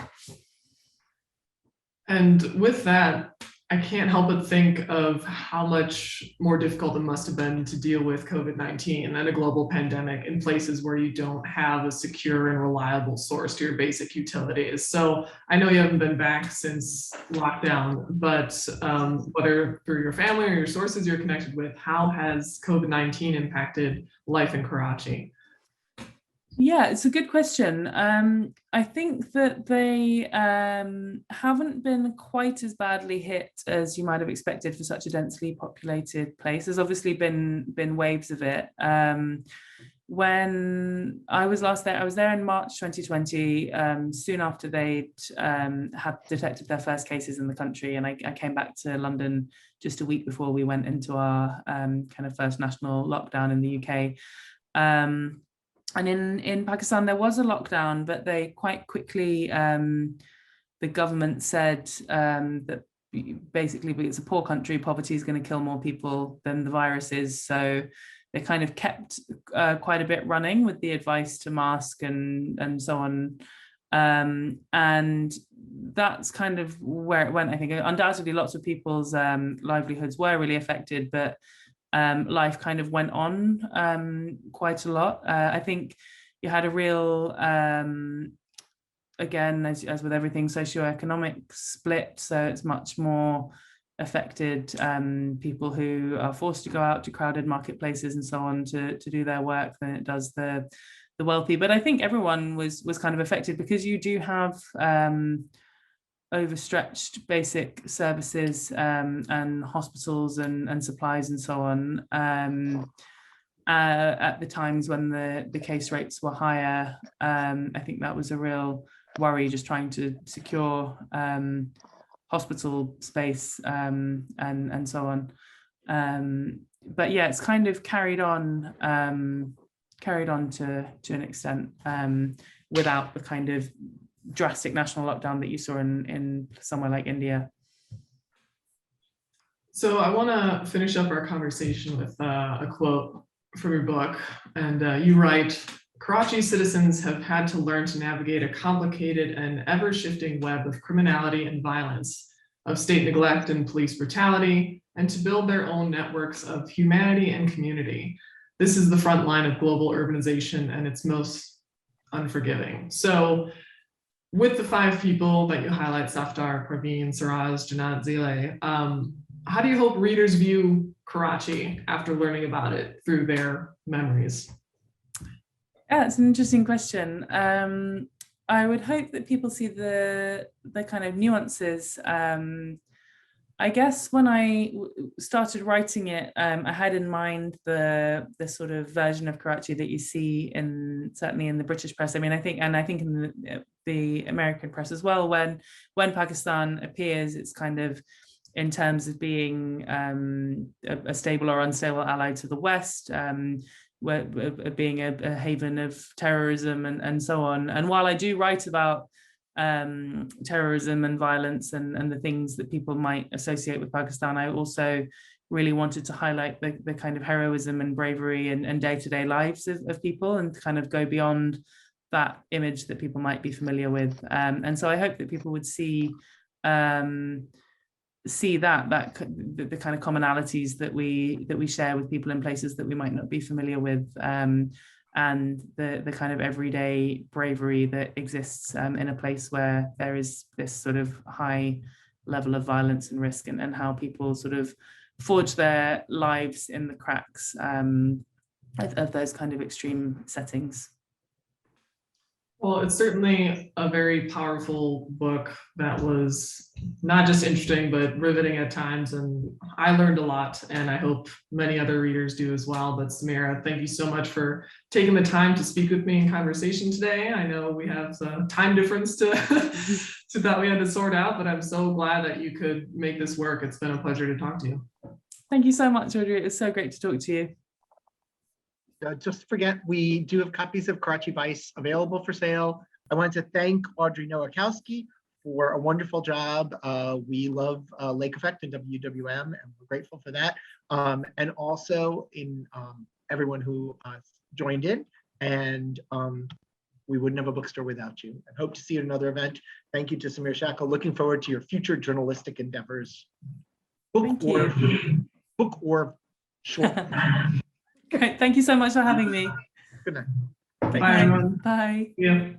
[SPEAKER 3] And with that, I can't help but think of how much more difficult it must have been to deal with COVID-19 and a global pandemic in places where you don't have a secure and reliable source to your basic utilities. So I know you haven't been back since lockdown, but whether through your family or your sources you're connected with, how has COVID-19 impacted life in Karachi?
[SPEAKER 2] Yeah, it's a good question. I think that they haven't been quite as badly hit as you might have expected for such a densely populated place. There's obviously been waves of it. When I was last there, I was there in March 2020, soon after they'd had detected their first cases in the country, and I came back to London just a week before we went into our kind of first national lockdown in the UK. And in Pakistan, there was a lockdown, but they quite quickly, the government said that basically it's a poor country, poverty is going to kill more people than the virus is. So they kind of kept quite a bit running with the advice to mask and so on. And that's kind of where it went. I think undoubtedly lots of people's livelihoods were really affected, but life kind of went on quite a lot. I think you had a real, again, as with everything, socioeconomic split. So it's much more affected people who are forced to go out to crowded marketplaces and so on to do their work than it does the wealthy. But I think everyone was kind of affected because you do have overstretched basic services and hospitals and supplies and so on at the times when the case rates were higher. I think that was a real worry, just trying to secure hospital space and so on. But yeah, it's kind of carried on to an extent without the kind of drastic national lockdown that you saw in somewhere like India.
[SPEAKER 3] So I want to finish up our conversation with a quote from your book, and you write, Karachi citizens have had to learn to navigate a complicated and ever-shifting web of criminality and violence, of state neglect and police brutality, and to build their own networks of humanity and community. This is the front line of global urbanization, and it's most unforgiving. So with the 5 people that you highlight, Safdar, Parveen, Siraj, Janat, Zile, how do you hope readers view Karachi after learning about it through their memories?
[SPEAKER 2] Yeah, it's an interesting question. I would hope that people see the kind of nuances. I guess when I started writing it, I had in mind the sort of version of Karachi that you see certainly in the British press. I mean, I think in the American press as well. When Pakistan appears, it's kind of in terms of being a stable or unstable ally to the West. Being a haven of terrorism and so on. And while I do write about terrorism and violence and the things that people might associate with Pakistan, I also really wanted to highlight the kind of heroism and bravery and day-to-day lives of people, and kind of go beyond that image that people might be familiar with. And so I hope that people would see the kind of commonalities that we share with people in places that we might not be familiar with, and the kind of everyday bravery that exists in a place where there is this sort of high level of violence and risk, and how people sort of forge their lives in the cracks of those kind of extreme settings.
[SPEAKER 3] Well, it's certainly a very powerful book that was not just interesting, but riveting at times. And I learned a lot, and I hope many other readers do as well. But Samira, thank you so much for taking the time to speak with me in conversation today. I know we have a time difference that we had to sort out, but I'm so glad that you could make this work. It's been a pleasure to talk to you.
[SPEAKER 2] Thank you so much, Audrey. It's so great to talk to you.
[SPEAKER 1] Just forget, we do have copies of Karachi Vice available for sale. I want to thank Audrey Nowakowski for a wonderful job. We love Lake Effect and WUWM, and we're grateful for that. And also in everyone who joined in. And we wouldn't have a bookstore without you. I hope to see you at another event. Thank you to Samira Shackle. Looking forward to your future journalistic endeavors. Book or short.
[SPEAKER 2] Great. Thank you so much for having me.
[SPEAKER 1] Good night.
[SPEAKER 3] Bye, everyone.
[SPEAKER 2] Bye.
[SPEAKER 3] Yeah.